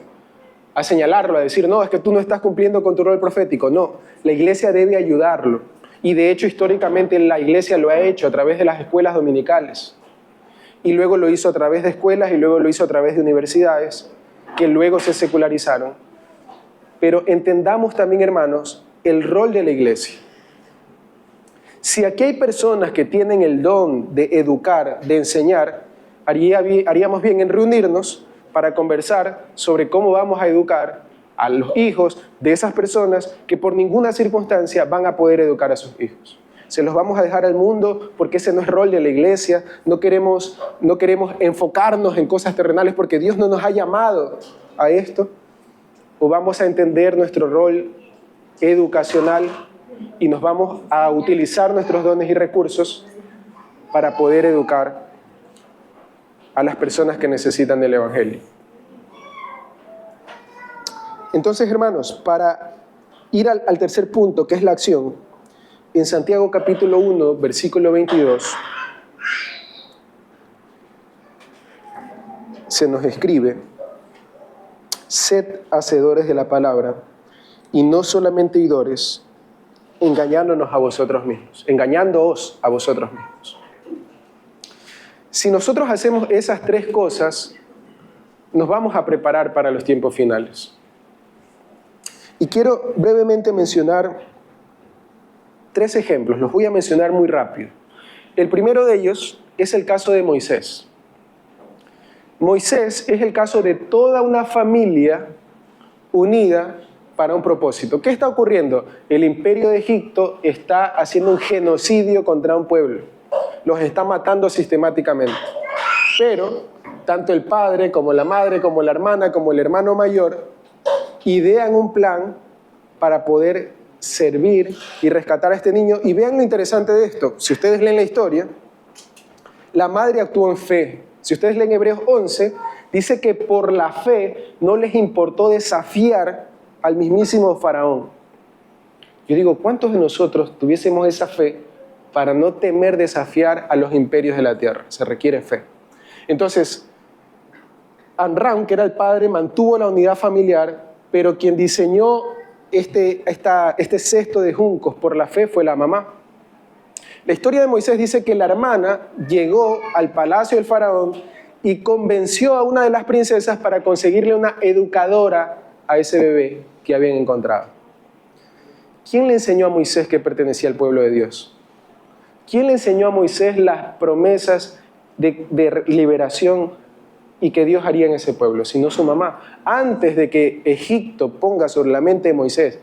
¿A señalarlo? ¿A decir, no, es que tú no estás cumpliendo con tu rol profético? No, la iglesia debe ayudarlo. Y de hecho, históricamente la iglesia lo ha hecho a través de las escuelas dominicales. Y luego lo hizo a través de escuelas y luego lo hizo a través de universidades, que luego se secularizaron. Pero entendamos también, hermanos, el rol de la iglesia. Si aquí hay personas que tienen el don de educar, de enseñar, haríamos bien en reunirnos para conversar sobre cómo vamos a educar a los hijos de esas personas que por ninguna circunstancia van a poder educar a sus hijos. Se los vamos a dejar al mundo porque ese no es rol de la iglesia. No queremos enfocarnos en cosas terrenales porque Dios no nos ha llamado a esto. O vamos a entender nuestro rol educacional y nos vamos a utilizar nuestros dones y recursos para poder educar a las personas que necesitan del Evangelio. Entonces, hermanos, para ir al tercer punto, que es la acción, en Santiago capítulo 1, versículo 22, se nos escribe: sed hacedores de la palabra y no solamente oidores, engañándoos a vosotros mismos. Si nosotros hacemos esas tres cosas, nos vamos a preparar para los tiempos finales. Y quiero brevemente mencionar 3 ejemplos, los voy a mencionar muy rápido. El primero de ellos es el caso de Moisés. Moisés es el caso de toda una familia unida para un propósito. ¿Qué está ocurriendo? El imperio de Egipto está haciendo un genocidio contra un pueblo. Los está matando sistemáticamente. Pero tanto el padre como la madre, como la hermana, como el hermano mayor idean un plan para poder servir y rescatar a este niño. Y vean lo interesante de esto. Si ustedes leen la historia, la madre actuó en fe. Si ustedes leen Hebreos 11, dice que por la fe no les importó desafiar al mismísimo Faraón. Yo digo, ¿cuántos de nosotros tuviésemos esa fe para no temer desafiar a los imperios de la tierra? Se requiere fe. Entonces, Amram, que era el padre, mantuvo la unidad familiar, pero quien diseñó este cesto de juncos por la fe fue la mamá. La historia de Moisés dice que la hermana llegó al palacio del faraón y convenció a una de las princesas para conseguirle una educadora a ese bebé que habían encontrado. ¿Quién le enseñó a Moisés que pertenecía al pueblo de Dios? ¿Quién le enseñó a Moisés las promesas de liberación y que Dios haría en ese pueblo? Sino su mamá. Antes de que Egipto ponga sobre la mente de Moisés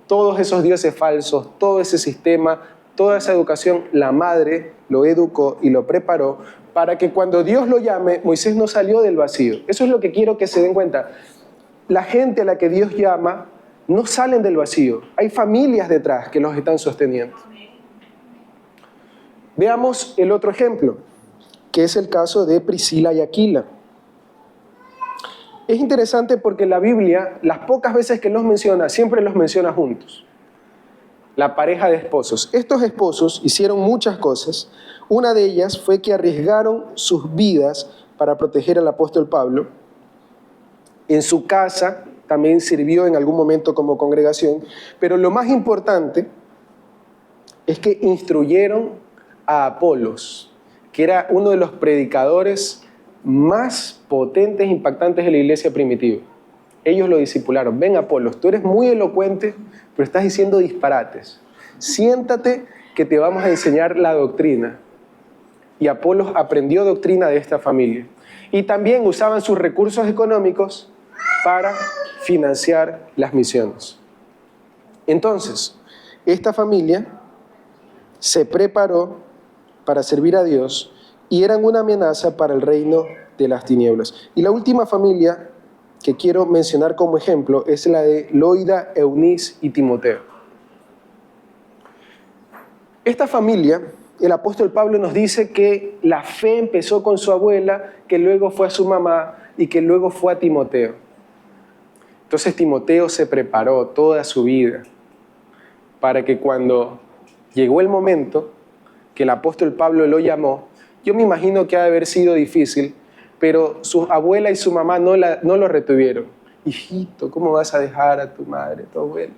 todos esos dioses falsos, todo ese sistema, toda esa educación, la madre lo educó y lo preparó para que cuando Dios lo llame, Moisés no salió del vacío. Eso es lo que quiero que se den cuenta. La gente a la que Dios llama no salen del vacío. Hay familias detrás que los están sosteniendo. Veamos el otro ejemplo, que es el caso de Priscila y Aquila. Es interesante porque la Biblia, las pocas veces que los menciona, siempre los menciona juntos. La pareja de esposos. Estos esposos hicieron muchas cosas. Una de ellas fue que arriesgaron sus vidas para proteger al apóstol Pablo. En su casa también sirvió en algún momento como congregación. Pero lo más importante es que instruyeron a Apolos, que era uno de los predicadores más potentes e impactantes de la iglesia primitiva. Ellos lo discipularon. Ven, Apolos, tú eres muy elocuente, pero estás diciendo disparates. Siéntate que te vamos a enseñar la doctrina. Y Apolos aprendió doctrina de esta familia. Y también usaban sus recursos económicos para financiar las misiones. Entonces, esta familia se preparó para servir a Dios y eran una amenaza para el reino de las tinieblas. Y la última familia que quiero mencionar como ejemplo es la de Loida, Eunice y Timoteo. Esta familia, el apóstol Pablo nos dice que la fe empezó con su abuela, que luego fue a su mamá, y que luego fue a Timoteo. Entonces Timoteo se preparó toda su vida para que cuando llegó el momento que el apóstol Pablo lo llamó, yo me imagino que ha de haber sido difícil, pero su abuela y su mamá no lo retuvieron. Hijito, ¿cómo vas a dejar a tu madre, tu abuela?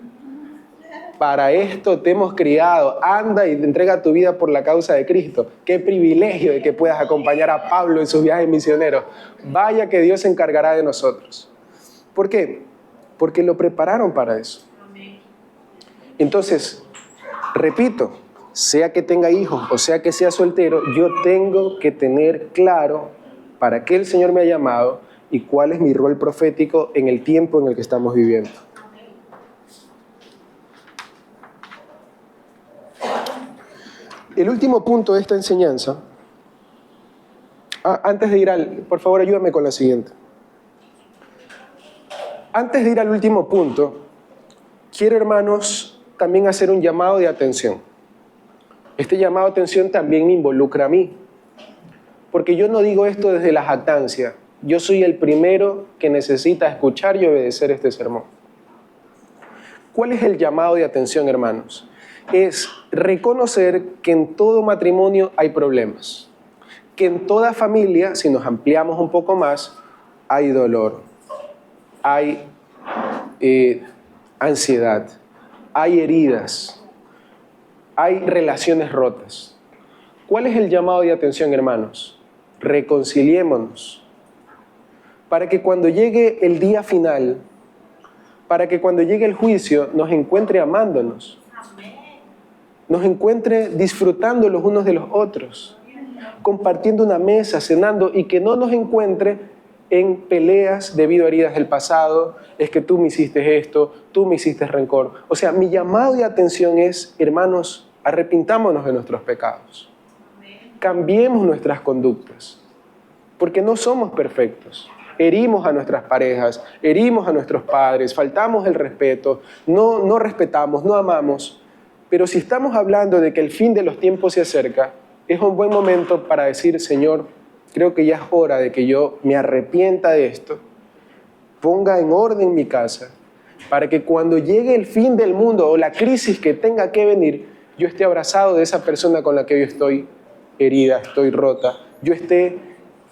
Para esto te hemos criado, anda y entrega tu vida por la causa de Cristo. Qué privilegio de que puedas acompañar a Pablo en sus viajes misioneros. Vaya que Dios se encargará de nosotros. ¿Por qué? Porque lo prepararon para eso. Entonces, repito, sea que tenga hijos o sea que sea soltero, yo tengo que tener claro para qué el Señor me ha llamado y cuál es mi rol profético en el tiempo en el que estamos viviendo. El último punto de esta enseñanza, antes de ir por favor ayúdame con la siguiente. Antes de ir al último punto, quiero, hermanos, también hacer un llamado de atención. Este llamado de atención también me involucra a mí, porque yo no digo esto desde la jactancia. Yo soy el primero que necesita escuchar y obedecer este sermón. ¿Cuál es el llamado de atención, hermanos? Es reconocer que en todo matrimonio hay problemas, que en toda familia, si nos ampliamos un poco más, hay dolor, hay ansiedad, hay heridas, hay relaciones rotas. ¿Cuál es el llamado de atención, hermanos? Reconciliémonos, para que cuando llegue el día final, para que cuando llegue el juicio nos encuentre amándonos, nos encuentre disfrutando los unos de los otros, compartiendo una mesa, cenando, y que no nos encuentre en peleas debido a heridas del pasado. Es que tú me hiciste esto, tú me hiciste rencor. O sea, mi llamado de atención es, hermanos, arrepintámonos de nuestros pecados. Cambiemos nuestras conductas, porque no somos perfectos. Herimos a nuestras parejas, herimos a nuestros padres, faltamos el respeto, no respetamos, no amamos. Pero si estamos hablando de que el fin de los tiempos se acerca, es un buen momento para decir, Señor, creo que ya es hora de que yo me arrepienta de esto, ponga en orden mi casa, para que cuando llegue el fin del mundo o la crisis que tenga que venir, yo esté abrazado de esa persona con la que yo estoy herida, estoy rota, yo esté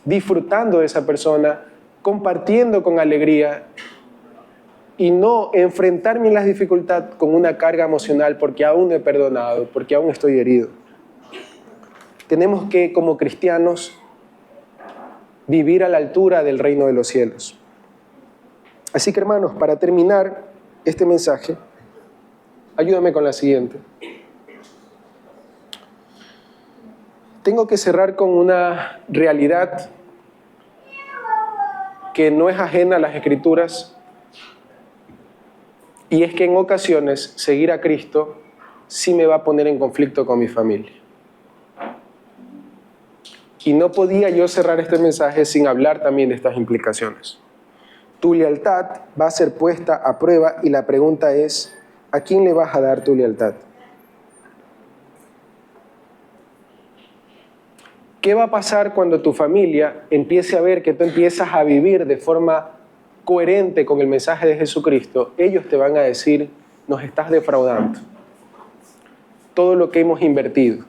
disfrutando de esa persona, compartiendo con alegría, y no enfrentarme en la dificultad con una carga emocional porque aún no he perdonado, porque aún estoy herido. Tenemos que, como cristianos, vivir a la altura del reino de los cielos. Así que, hermanos, para terminar este mensaje, ayúdame con la siguiente. Tengo que cerrar con una realidad que no es ajena a las Escrituras, y es que en ocasiones seguir a Cristo sí me va a poner en conflicto con mi familia. Y no podía yo cerrar este mensaje sin hablar también de estas implicaciones. Tu lealtad va a ser puesta a prueba y la pregunta es, ¿a quién le vas a dar tu lealtad? ¿Qué va a pasar cuando tu familia empiece a ver que tú empiezas a vivir de forma coherente con el mensaje de Jesucristo? Ellos te van a decir, nos estás defraudando. Todo lo que hemos invertido,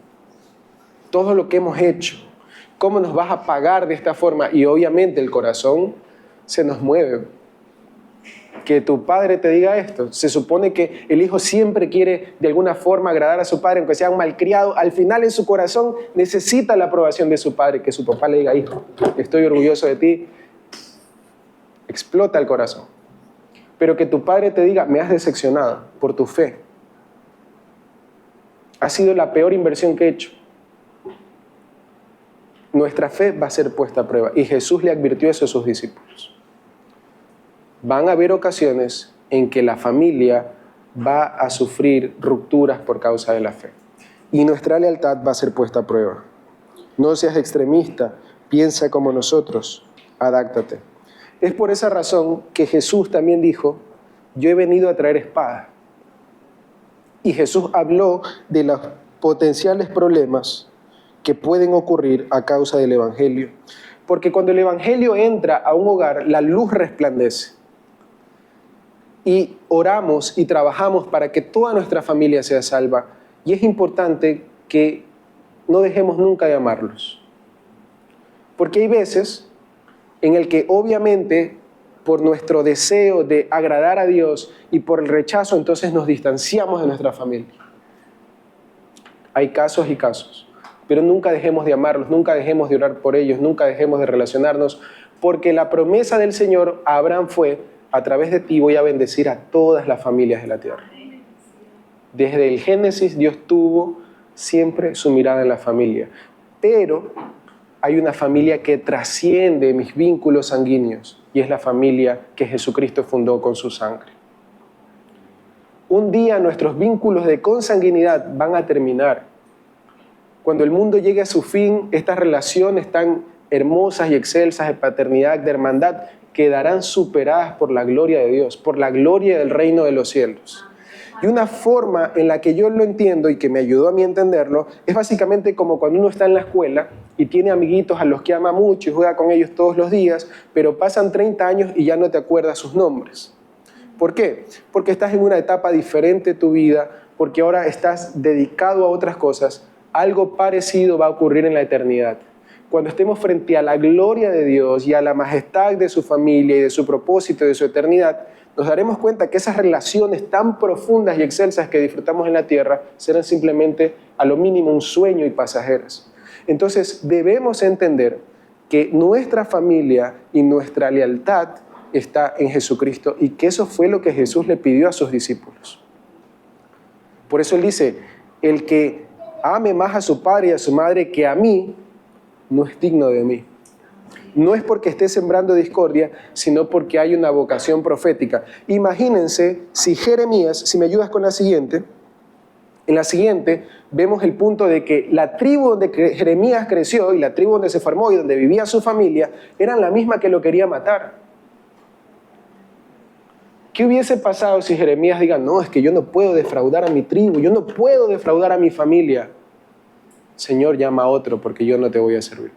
todo lo que hemos hecho, ¿cómo nos vas a pagar de esta forma? Y obviamente el corazón se nos mueve. Que tu padre te diga esto. Se supone que el hijo siempre quiere de alguna forma agradar a su padre, aunque sea un malcriado. Al final en su corazón necesita la aprobación de su padre, que su papá le diga, hijo, estoy orgulloso de ti. Explota el corazón. Pero que tu padre te diga, me has decepcionado por tu fe. Ha sido la peor inversión que he hecho. Nuestra fe va a ser puesta a prueba. Y Jesús le advirtió eso a sus discípulos. Van a haber ocasiones en que la familia va a sufrir rupturas por causa de la fe. Y nuestra lealtad va a ser puesta a prueba. No seas extremista, piensa como nosotros, adáctate. Es por esa razón que Jesús también dijo, yo he venido a traer espada. Y Jesús habló de los potenciales problemas que pueden ocurrir a causa del Evangelio. Porque cuando el Evangelio entra a un hogar, la luz resplandece. Y oramos y trabajamos para que toda nuestra familia sea salva. Y es importante que no dejemos nunca de amarlos. Porque hay veces en el que obviamente por nuestro deseo de agradar a Dios y por el rechazo, entonces nos distanciamos de nuestra familia. Hay casos y casos, pero nunca dejemos de amarlos, nunca dejemos de orar por ellos, nunca dejemos de relacionarnos, porque la promesa del Señor a Abraham fue: a través de ti voy a bendecir a todas las familias de la tierra. Desde el Génesis, Dios tuvo siempre su mirada en la familia, pero hay una familia que trasciende mis vínculos sanguíneos, y es la familia que Jesucristo fundó con su sangre. Un día nuestros vínculos de consanguinidad van a terminar. Cuando el mundo llegue a su fin, estas relaciones tan hermosas y excelsas de paternidad, de hermandad, quedarán superadas por la gloria de Dios, por la gloria del reino de los cielos. Y una forma en la que yo lo entiendo y que me ayudó a mí a entenderlo es básicamente como cuando uno está en la escuela y tiene amiguitos a los que ama mucho y juega con ellos todos los días, pero pasan 30 años y ya no te acuerdas sus nombres. ¿Por qué? Porque estás en una etapa diferente de tu vida, porque ahora estás dedicado a otras cosas. Algo parecido va a ocurrir en la eternidad. Cuando estemos frente a la gloria de Dios y a la majestad de su familia y de su propósito y de su eternidad, nos daremos cuenta que esas relaciones tan profundas y excelsas que disfrutamos en la tierra serán simplemente, a lo mínimo, un sueño y pasajeras. Entonces, debemos entender que nuestra familia y nuestra lealtad está en Jesucristo y que eso fue lo que Jesús le pidió a sus discípulos. Por eso Él dice: el que ame más a su padre y a su madre que a mí, no es digno de mí. No es porque esté sembrando discordia, sino porque hay una vocación profética. Imagínense si Jeremías, si me ayudas con la siguiente, en la siguiente vemos el punto de que la tribu donde Jeremías creció y la tribu donde se formó y donde vivía su familia eran la misma que lo quería matar. ¿Qué hubiese pasado si Jeremías diga: no, es que yo no puedo defraudar a mi tribu, yo no puedo defraudar a mi familia? Señor, llama a otro porque yo no te voy a servir.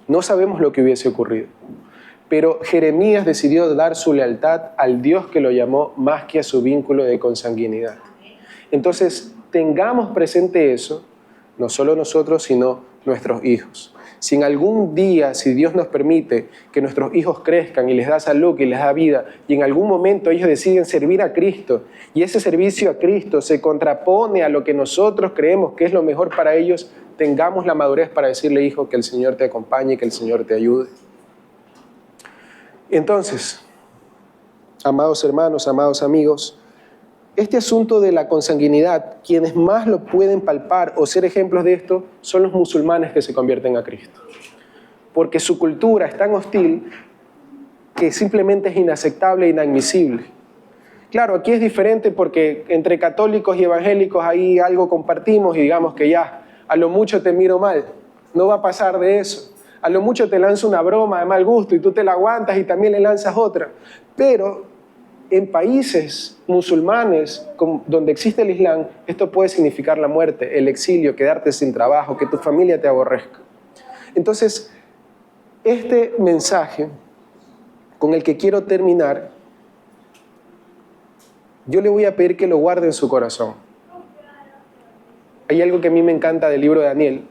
No sabemos lo que hubiese ocurrido, pero Jeremías decidió dar su lealtad al Dios que lo llamó más que a su vínculo de consanguinidad. Entonces, tengamos presente eso, no solo nosotros, sino nuestros hijos. Si en algún día, si Dios nos permite que nuestros hijos crezcan y les da salud y les da vida, y en algún momento ellos deciden servir a Cristo, y ese servicio a Cristo se contrapone a lo que nosotros creemos que es lo mejor para ellos, tengamos la madurez para decirle: hijo, que el Señor te acompañe, que el Señor te ayude. Entonces, amados hermanos, amados amigos, este asunto de la consanguinidad, quienes más lo pueden palpar o ser ejemplos de esto son los musulmanes que se convierten a Cristo. Porque su cultura es tan hostil que simplemente es inaceptable e inadmisible. Claro, aquí es diferente porque entre católicos y evangélicos ahí algo compartimos y digamos que ya, a lo mucho te miro mal, no va a pasar de eso. A lo mucho te lanzo una broma de mal gusto y tú te la aguantas y también le lanzas otra. Pero en países musulmanes donde existe el Islam, esto puede significar la muerte, el exilio, quedarte sin trabajo, que tu familia te aborrezca. Entonces, este mensaje con el que quiero terminar, yo le voy a pedir que lo guarde en su corazón. Hay algo que a mí me encanta del libro de Daniel.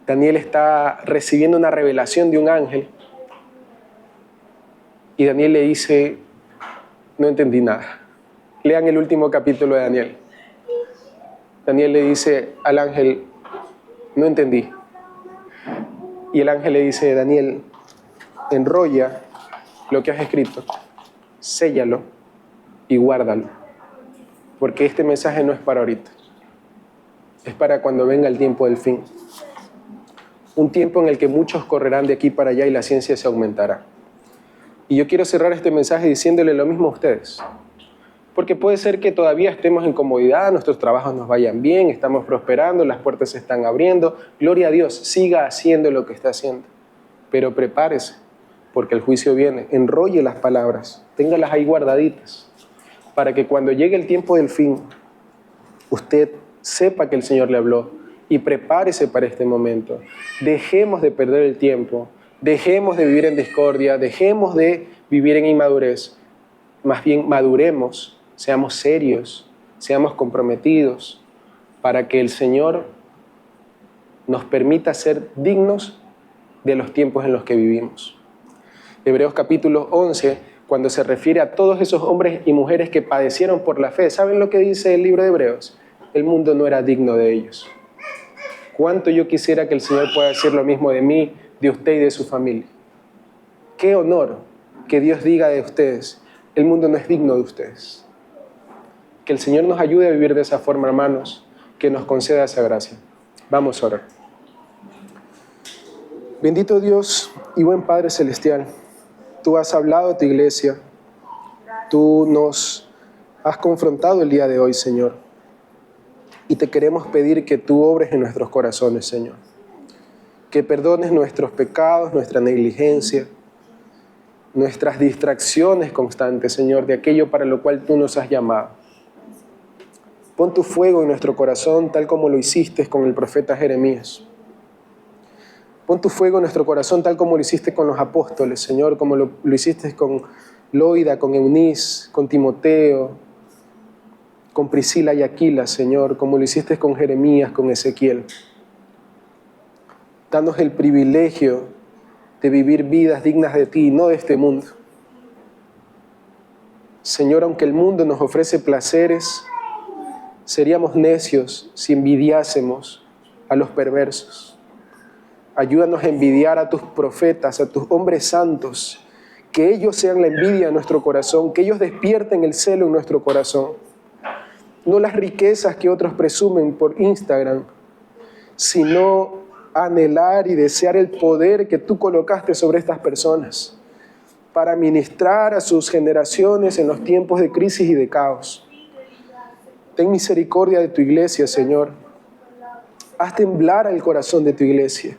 Daniel está recibiendo una revelación de un ángel y Daniel le dice: no entendí nada. Lean el último capítulo de Daniel. Daniel le dice al ángel: no entendí. Y el ángel le dice: Daniel, enrolla lo que has escrito, séllalo y guárdalo, porque este mensaje no es para ahorita, es para cuando venga el tiempo del fin. Un tiempo en el que muchos correrán de aquí para allá y la ciencia se aumentará. Y yo quiero cerrar este mensaje diciéndole lo mismo a ustedes. Porque puede ser que todavía estemos en comodidad, nuestros trabajos nos vayan bien, estamos prosperando, las puertas se están abriendo. Gloria a Dios, siga haciendo lo que está haciendo. Pero prepárese, porque el juicio viene. Enrolle las palabras, téngalas ahí guardaditas, para que cuando llegue el tiempo del fin, usted sepa que el Señor le habló y prepárese para este momento. Dejemos de perder el tiempo, dejemos de vivir en discordia, dejemos de vivir en inmadurez. Más bien maduremos, seamos serios, seamos comprometidos para que el Señor nos permita ser dignos de los tiempos en los que vivimos. Hebreos capítulo 11, cuando se refiere a todos esos hombres y mujeres que padecieron por la fe, ¿saben lo que dice el libro de Hebreos? El mundo no era digno de ellos. ¿Cuánto yo quisiera que el Señor pueda decir lo mismo de mí, de usted y de su familia? Qué honor que Dios diga de ustedes, el mundo no es digno de ustedes. Que el Señor nos ayude a vivir de esa forma, hermanos, que nos conceda esa gracia. Vamos a orar. Bendito Dios y buen Padre Celestial, tú has hablado a tu iglesia, tú nos has confrontado el día de hoy, Señor, y te queremos pedir que tú obres en nuestros corazones, Señor, que perdones nuestros pecados, nuestra negligencia, nuestras distracciones constantes, Señor, de aquello para lo cual tú nos has llamado. Pon tu fuego en nuestro corazón, tal como lo hiciste con el profeta Jeremías. Pon tu fuego en nuestro corazón, tal como lo hiciste con los apóstoles, Señor, como lo hiciste con Loida, con Eunice, con Timoteo, con Priscila y Aquila, Señor, como lo hiciste con Jeremías, con Ezequiel. Danos el privilegio de vivir vidas dignas de ti, no de este mundo. Señor, aunque el mundo nos ofrece placeres, seríamos necios si envidiásemos a los perversos. Ayúdanos a envidiar a tus profetas, a tus hombres santos, que ellos sean la envidia en nuestro corazón, que ellos despierten el celo en nuestro corazón. No las riquezas que otros presumen por Instagram, sino anhelar y desear el poder que tú colocaste sobre estas personas para ministrar a sus generaciones en los tiempos de crisis y de caos. Ten misericordia de tu iglesia, Señor. Haz temblar el corazón de tu iglesia,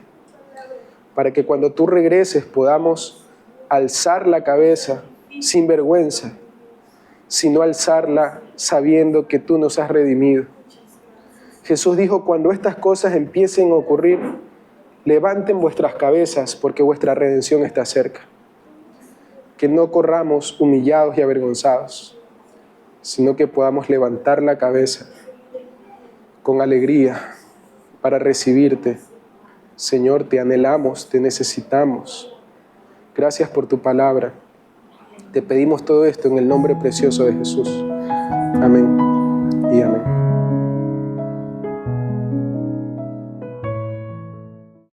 para que cuando tú regreses podamos alzar la cabeza sin vergüenza, sino alzarla sabiendo que tú nos has redimido. Jesús dijo, cuando estas cosas empiecen a ocurrir, levanten vuestras cabezas porque vuestra redención está cerca. Que no corramos humillados y avergonzados, sino que podamos levantar la cabeza con alegría para recibirte. Señor, te anhelamos, te necesitamos. Gracias por tu palabra. Te pedimos todo esto en el nombre precioso de Jesús. Amén.